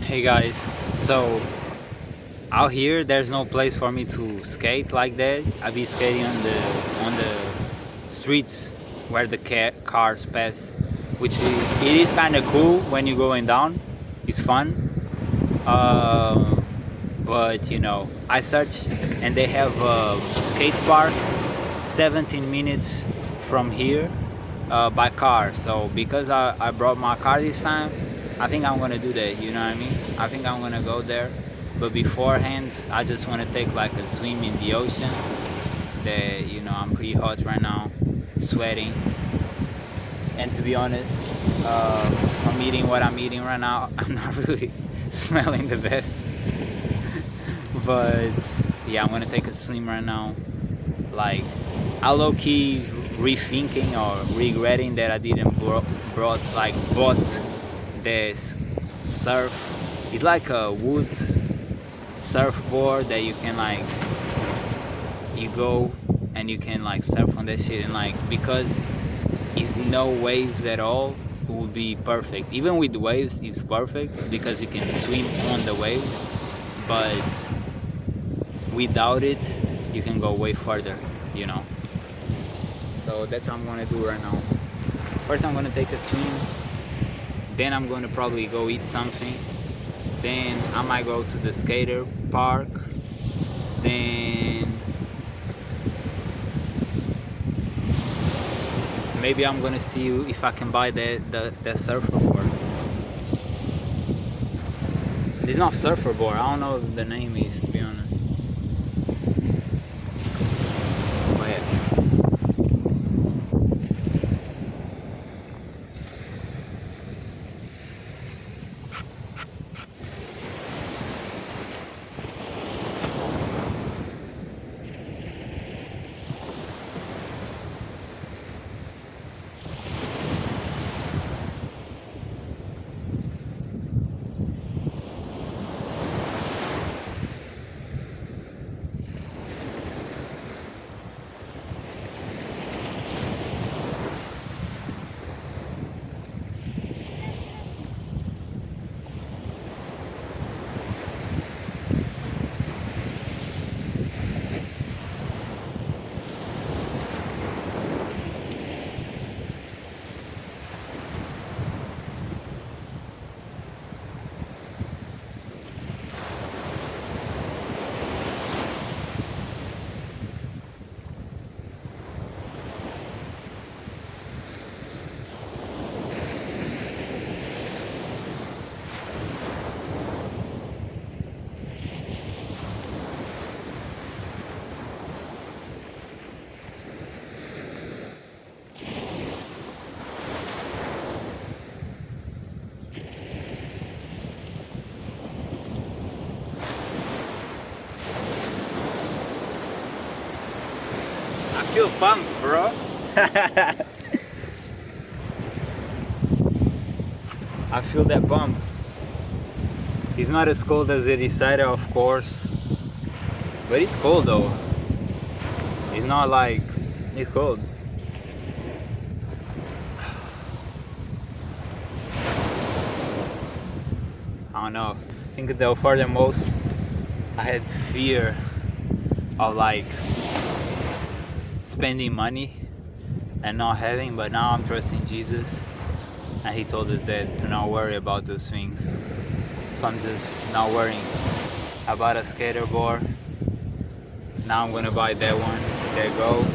Hey guys, so out here there's no place for me to skate like that. I be skating on the streets where the cars pass, which it is kind of cool when you're going down. It's fun, uh, but I searched and they have a skate park 17 minutes from here by car. So because I brought my car this time, I think I'm gonna do that. You know what I mean? I think I'm gonna go there. But beforehand, I just want to take like a swim in the ocean. That I'm pretty hot right now, sweating. And to be honest, from eating what I'm eating right now, I'm not really smelling the best. But yeah, I'm gonna take a swim right now. Like, I low key rethinking or regretting that I didn't bought this surf. It's like a wood surfboard that you can like you go and you can like surf on that shit, and like because it's no waves at all, it would be perfect. Even with waves it's perfect because you can swim on the waves, but without it you can go way further, you know. So that's what I'm gonna do right now. First I'm gonna take a swim, then I'm gonna probably go eat something, then I might go to the skater park, then maybe I'm gonna see if I can buy that surfboard. It's not surfboard, I don't know what the name is, to be honest. But yeah. I feel pumped, bro. I feel that bump. It's not as cold as it decided, of course, but it's cold though. It's not like it's cold. I don't know. I think though for the most, I had fear of like spending money and not having, but now I'm trusting Jesus, and He told us that to not worry about those things. So I'm just not worrying. I bought a skateboard. Now I'm gonna buy that one. There goes.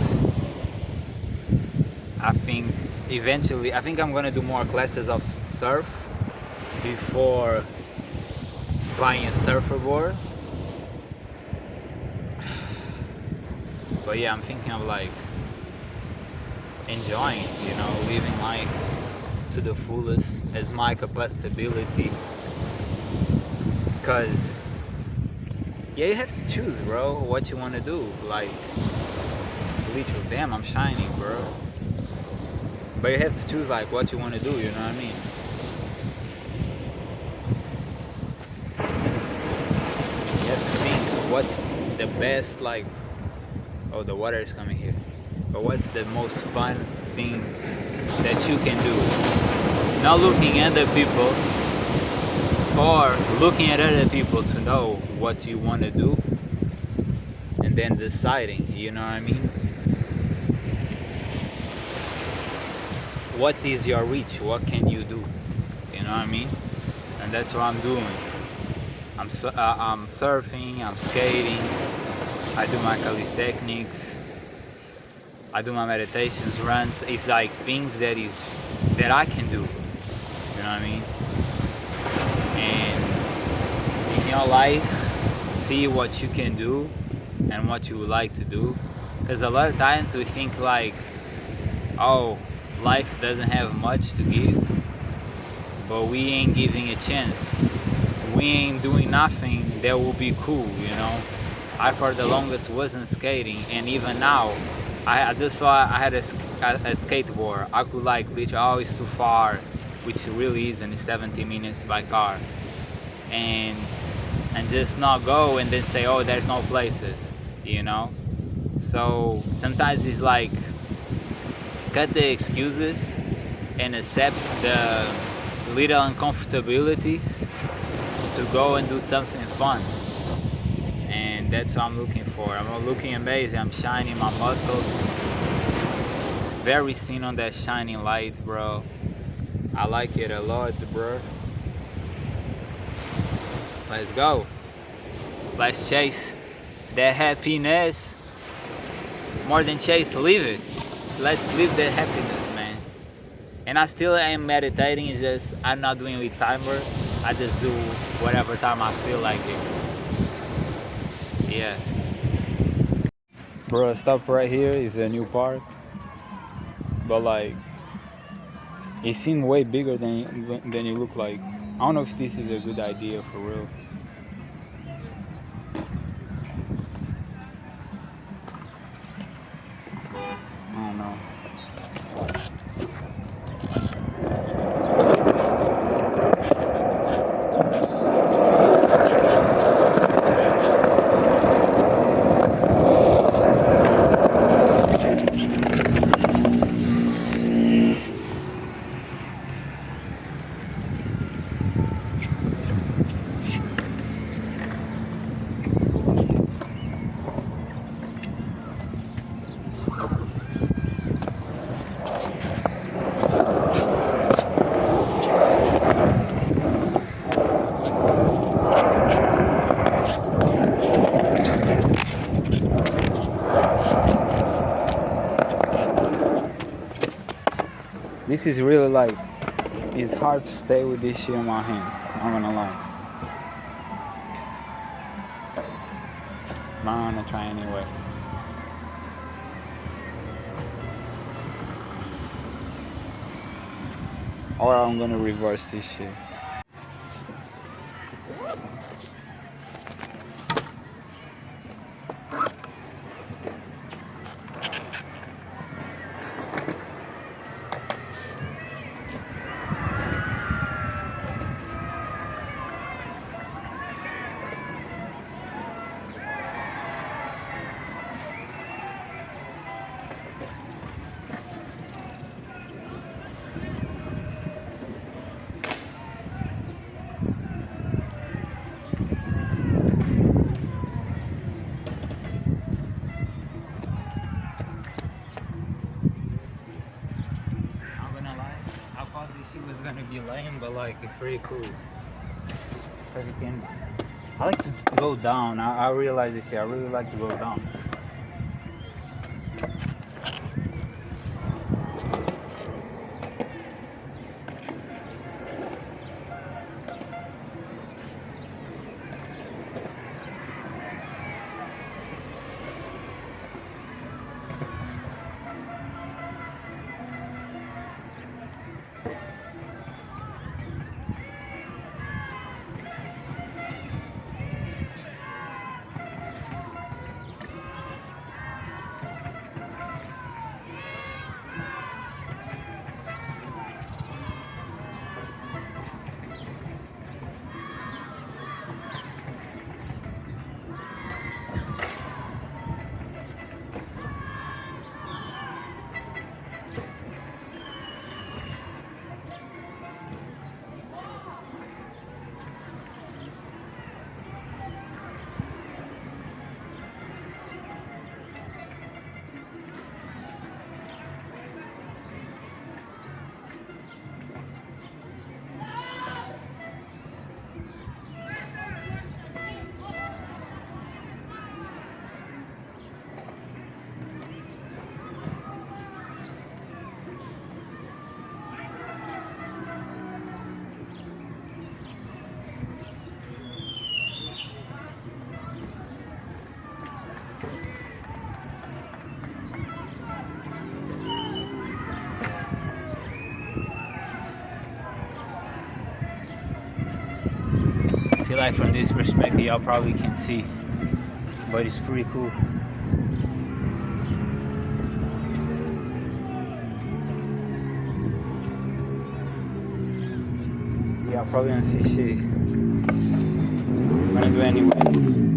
I think eventually, I think I'm gonna do more classes of surf before buying a surfboard. But yeah, I'm thinking of like enjoying, living life to the fullest as my capability. Because yeah, you have to choose, bro, what you want to do. Like, literally, damn, I'm shining, bro. But you have to choose like what you want to do. You know what I mean? You have to think what's the best, like. Oh, the water is coming here. But what's the most fun thing that you can do? Not looking at the people, or looking at other people to know what you want to do and then deciding, you know what I mean? What is your reach? What can you do? You know what I mean? And that's what I'm doing. I'm surfing, I'm skating, I do my calisthenics, I do my meditations, runs. It's like things that I can do. You know what I mean? And in your life, see what you can do and what you would like to do. Because a lot of times we think like, oh, life doesn't have much to give, but we ain't giving a chance. We ain't doing nothing that will be cool, you know. I for the longest wasn't skating, and even now, I just saw I had a skateboard. I could like reach, oh, it's too far, which really isn't. It's 70 minutes by car, and just not go and then say, oh, there's no places, you know. So sometimes it's like cut the excuses and accept the little uncomfortabilities to go and do something fun. And that's what I'm looking for. I'm looking amazing. I'm shining my muscles. It's very seen on that shining light, bro. I like it a lot, bro. Let's go. Let's chase that happiness. More than chase, live it. Let's live that happiness, man. And I still am meditating. It's just I'm not doing it with timer. I just do whatever time I feel like it. Yeah. Bro, stop right here. It's a new park, but like it seemed way bigger than it looked like. I don't know if this is a good idea for real. I don't know. This is really like, it's hard to stay with this shit in my hand. I'm gonna lie. But I'm gonna try anyway. Or I'm gonna reverse this shit. She was gonna be lame, but like it's pretty cool. I like to go down. I realize this here. I really like to go down. feel like from this perspective y'all probably can't see, but it's pretty cool. Y'all probably don't see shit. I'm gonna do it anyway.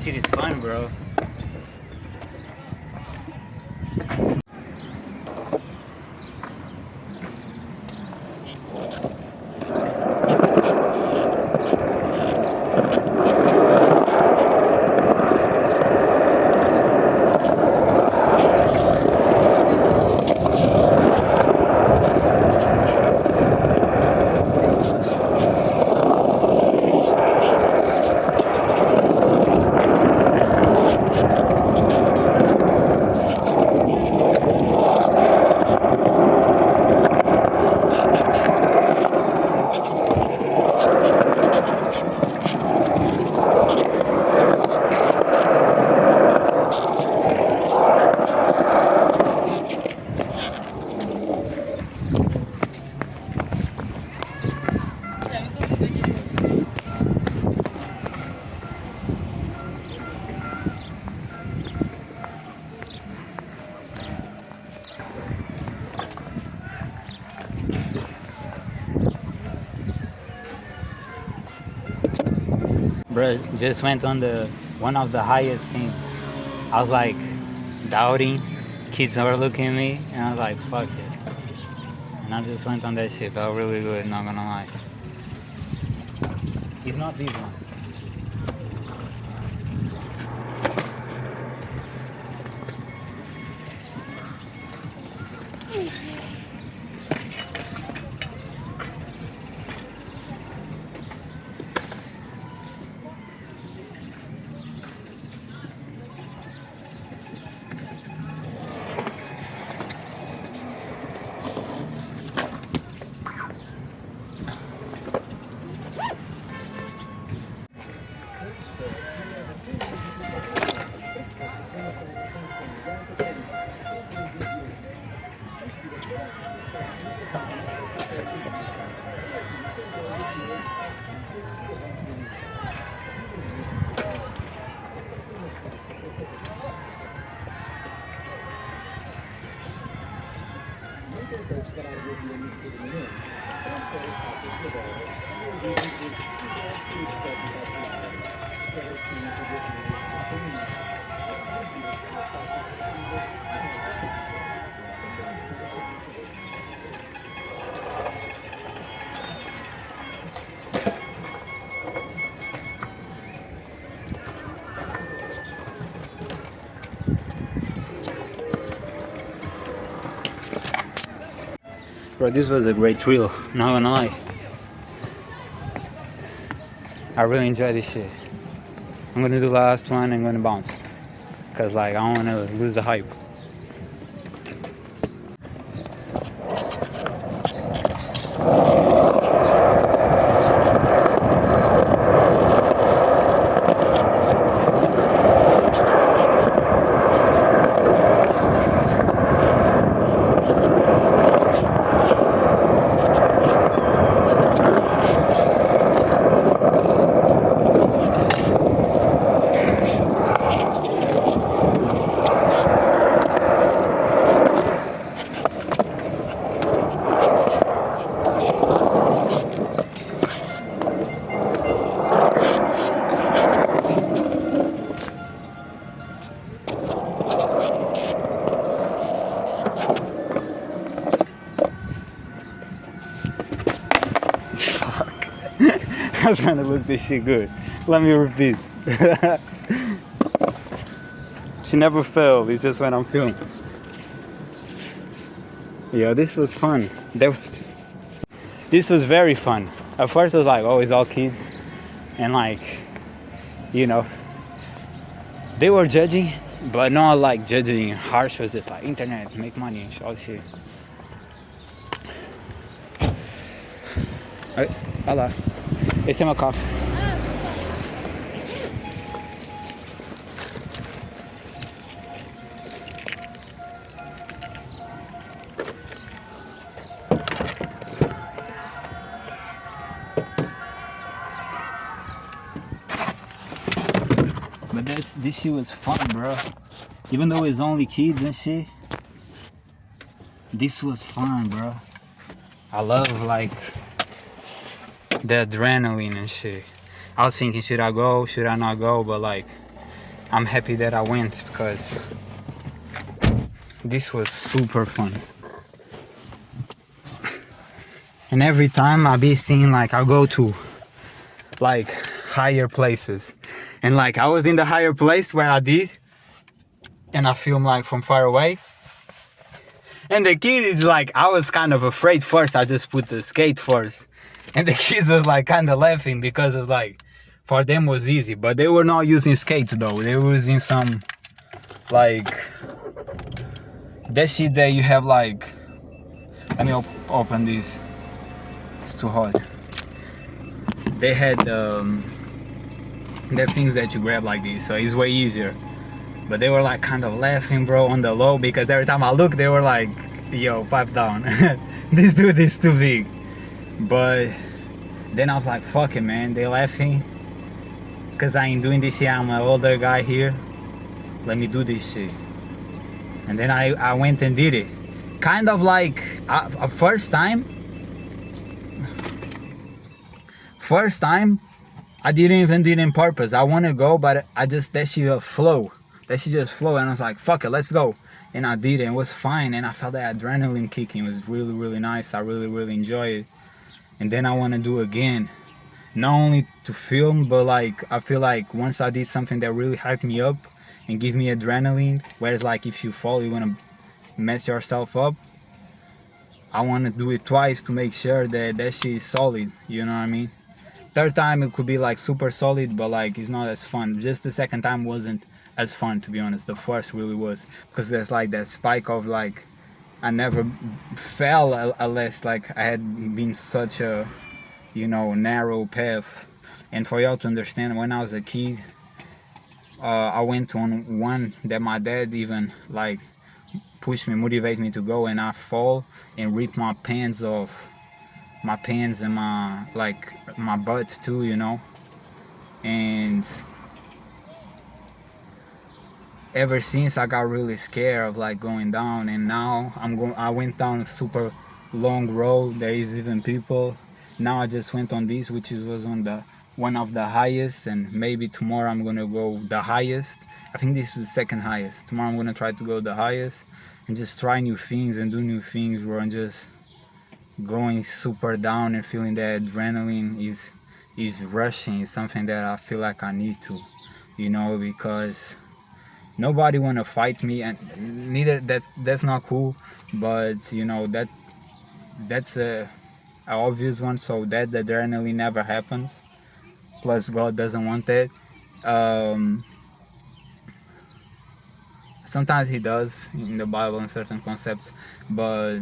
Shit is fun, bro. Bro, just went on the one of the highest things. I was like doubting. Kids were looking at me, and I was like, fuck it. And I just went on that shit. Felt really good, not gonna lie. It's not this one. Bro, this was a great thrill, not gonna lie. I really enjoyed this shit. I'm gonna do the last one and gonna bounce. Cause like I don't wanna lose the hype. I was trying to look this shit good. Let me repeat. She never failed. It's just when I'm feeling. Yo, this was fun. This was very fun. At first, I was like, oh, it's all kids, and like, you know, they were judging, but not like judging harsh. It was just like internet, make money, and all shit. Hello. Esse é meu carro. But this shit was fun, bro. Even though it's only kids and shit, this was fun, bro. I love like the adrenaline and shit. I was thinking, should I go, should I not go, but like I'm happy that I went because this was super fun. And every time I be seeing like I go to like higher places, and like I was in the higher place where I did, and I film like from far away. And the kid is like, I was kind of afraid first. I just put the skate first. And the kids was like kind of laughing because it's like, for them was easy. But they were not using skates though. They were using some, like, that shit that you have like, let me open this. It's too hot. They had the things that you grab like this. So it's way easier. But they were like kind of laughing, bro, on the low, because every time I looked, they were like, yo, pipe down. This dude is too big. But then I was like, fuck it, man. They laughing because I ain't doing this shit. I'm an older guy here. Let me do this shit. And then I went and did it. Kind of like first time, I didn't even did it on purpose. I want to go, but I just, that shit flow. That shit just flow, and I was like, fuck it, let's go. And I did it, and it was fine, and I felt that adrenaline kicking. It was really, really nice. I really, really enjoyed it. And then I want to do again. Not only to film, but like, I feel like once I did something that really hyped me up and give me adrenaline, whereas like if you fall, you're gonna mess yourself up. I want to do it twice to make sure that that shit is solid, you know what I mean? Third time it could be like super solid, but like it's not as fun. Just the second time wasn't as fun, to be honest. The first really was, because there's like that spike of like I never fell unless like I had been such a, you know, narrow path. And for y'all to understand, when I was a kid, I went on one that my dad even like pushed me, motivate me to go, and I fall and rip my pants off, my pants and my like my butt too, you know. And ever since I got really scared of like going down, and now I went down a super long road. There is even people. Now I just went on this, which was on the one of the highest, and maybe tomorrow I'm gonna go the highest. I think this is the second highest. Tomorrow I'm gonna try to go the highest and just try new things and do new things, where I'm just going super down and feeling that adrenaline is rushing. Is something that I feel like I need to, you know, because nobody wanna fight me, and neither that's not cool. But you know, that that's a obvious one. So that the adrenaline never happens. Plus, God doesn't want that. Um, Sometimes He does in the Bible in certain concepts, but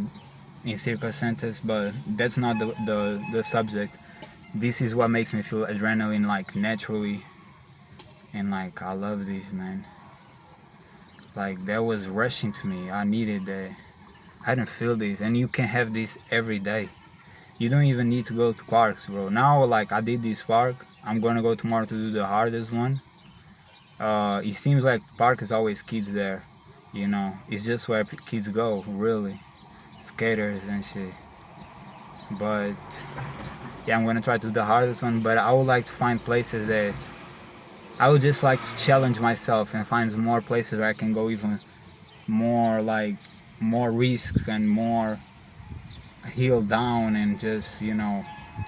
in circumstances. But that's not the subject. This is what makes me feel adrenaline like naturally, and like I love this, man. Like that was rushing to me. I needed that. I didn't feel this, and you can have this every day. You don't even need to go to parks, bro. Now, like I did this park, I'm gonna go tomorrow to do the hardest one. It seems like the park is always kids there. You know, it's just where kids go, really, skaters and shit. But yeah, I'm gonna try to do the hardest one. But I would like to find places that I would just like to challenge myself and find more places where I can go even more, like more risk and more heel down, and just, you know,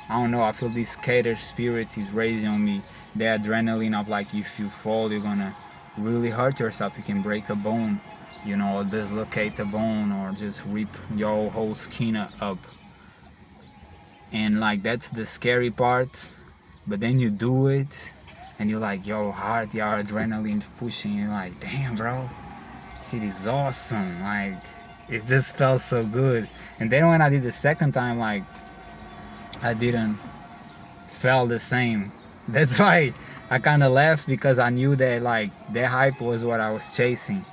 I don't know, I feel this skater spirit is raising on me. The adrenaline of like if you fall you're gonna really hurt yourself, you can break a bone, you know, or dislocate a bone, or just rip your whole skin up. And like that's the scary part, but then you do it and you're like, your heart, your adrenaline pushing, you're like, damn bro, shit is awesome. Like it just felt so good. And then when I did the second time, like I didn't feel the same. That's why I kind of left, because I knew that like that hype was what I was chasing.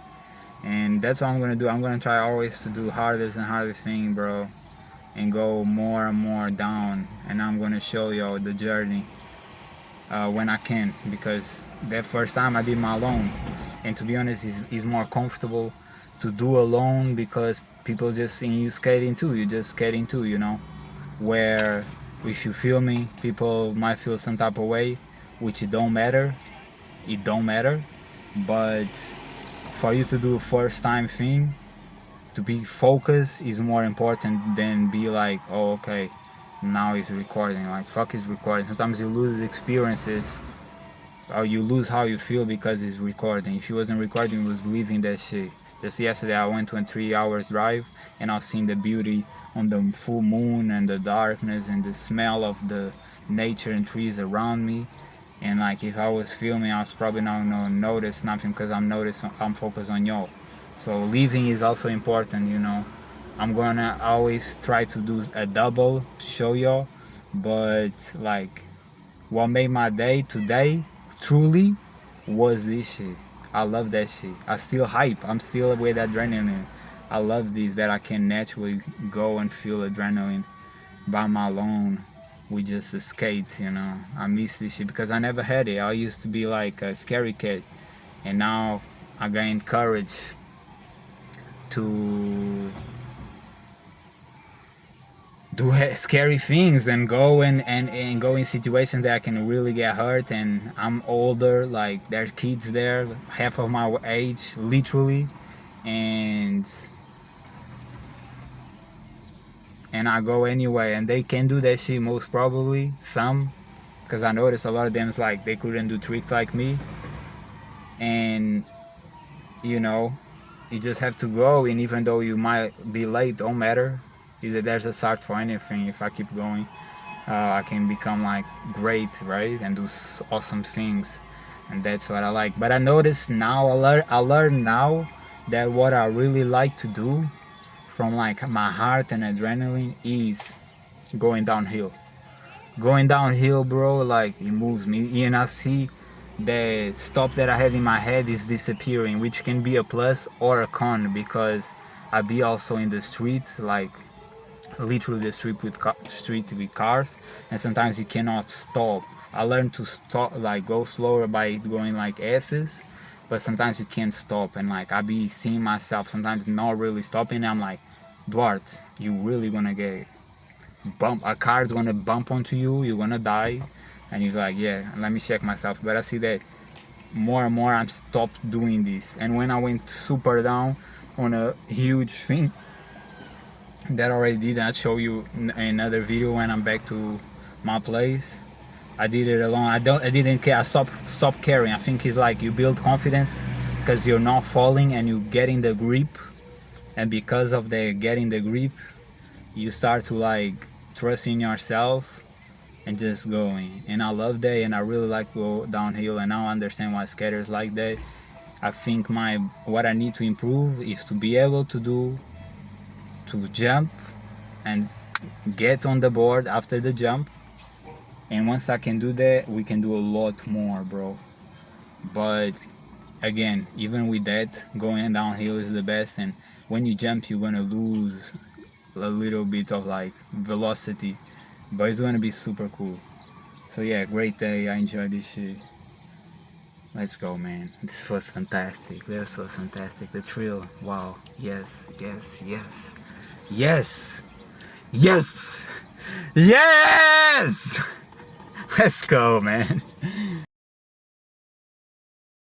And that's what I'm gonna do. I'm gonna try always to do hardest and hardest thing, bro, and go more and more down. And I'm gonna show y'all the journey when I can, because that first time I did my alone, and to be honest, it's more comfortable to do alone, because people just see you skating too. You just skating too, you know. Where if you feel me, people might feel some type of way, which it don't matter. It don't matter. But for you to do a first time thing, to be focused is more important than be like, oh okay, now it's recording. Like fuck is recording. Sometimes you lose experiences, or you lose how you feel because it's recording. If you wasn't recording, you was leaving that shit. Just yesterday I went to a 3 hours drive, and I was seeing the beauty on the full moon and the darkness and the smell of the nature and trees around me. And like if I was filming, I was probably not gonna notice nothing, because I'm focused on y'all. So leaving is also important, you know. I'm gonna always try to do a double to show y'all, but like what made my day today truly was this shit. I love that shit. I still hype. I'm still with adrenaline. I love this, that I can naturally go and feel adrenaline by my own. We just skate, you know. I miss this shit because I never had it. I used to be like a scary kid, and now I gained courage to do scary things and go and go in situations that I can really get hurt. And I'm older, like there's kids there half of my age literally, and I go anyway, and they can do that shit most probably, some, because I noticed a lot of them is like they couldn't do tricks like me. And you know, you just have to go, and even though you might be late, don't matter. There's a start for anything. If I keep going, I can become like great, right, and do awesome things. And that's what I like. But I notice now, I learn now that what I really like to do from like my heart and adrenaline is going downhill. Going downhill, bro, like it moves me. And I see the stop that I had in my head is disappearing, which can be a plus or a con, because I be also in the street, like literally the street with cars, and sometimes you cannot stop. I learned to stop, like go slower by going like S's, but sometimes you can't stop. And like I be seeing myself sometimes not really stopping, and I'm like, Duarte, you really gonna get bump, a car's gonna bump onto you, you're gonna die. And you're like, yeah, let me check myself. But I see that more and more I'm stopped doing this. And when I went super down on a huge thing that I already did, I'll show you in another video when I'm back to my place. I did it alone. I didn't care. I stopped caring. I think it's like you build confidence because you're not falling and you getting the grip. And because of the getting the grip, you start to like trust in yourself and just going. And I love that, and I really like go downhill, and now I understand why skaters like that. I think my what I need to improve is to be able to jump and get on the board after the jump. And once I can do that, we can do a lot more, bro. But again, even with that, going downhill is the best. And when you jump, you're gonna lose a little bit of like velocity, but it's gonna be super cool. So yeah, great day. I enjoyed this shit. Let's go, man. This was fantastic. This was fantastic. The thrill. Wow. Yes, yes, yes. Yes! Yes! Yes! Let's go, man.